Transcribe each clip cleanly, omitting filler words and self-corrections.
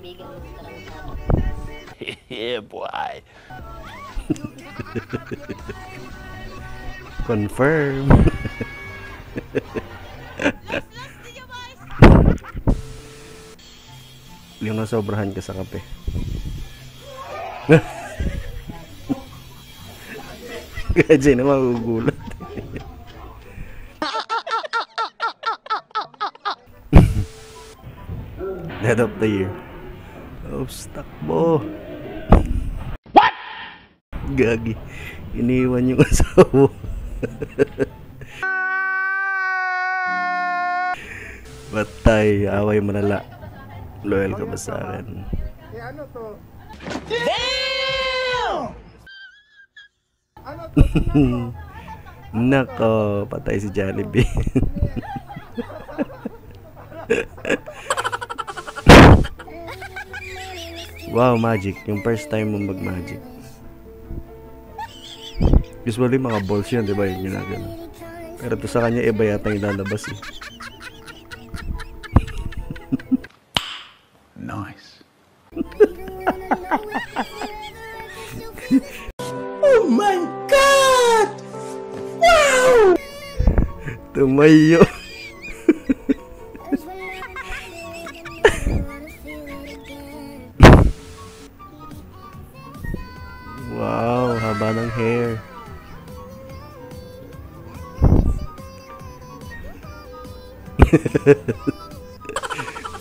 kaibigan mo tarantado. Yeah, boy. Confirm. Yung nasobrahan ka sa kape. Kaya na magugulat. Dead of the year. Oops, takbo. What? Gagi. Iniwan yung asawa. Batay, away malala. Loyal ka ba sa akin? Ano to? Damn! Ano to? Nako, patay si Jollibee. Wow, magic. Yung first time mo mag-magic. Usually mga balls yun, diba? Yung ginagano. Pero to sa kanya, iba yata yung lalabas eh. Nice. Oh my God! Wow! Tumayo. Wow, haba ng hair.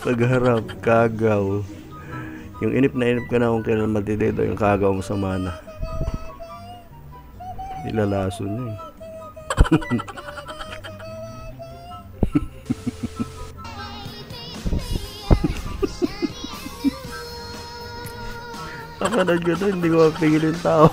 Pagharap, kagaw. Yung inip na inip ka na kung kailan matidedo yung kagaw mo sa mana. Nilalaso niya eh. Kapanood ko to, hindi ko mapigil yung tao.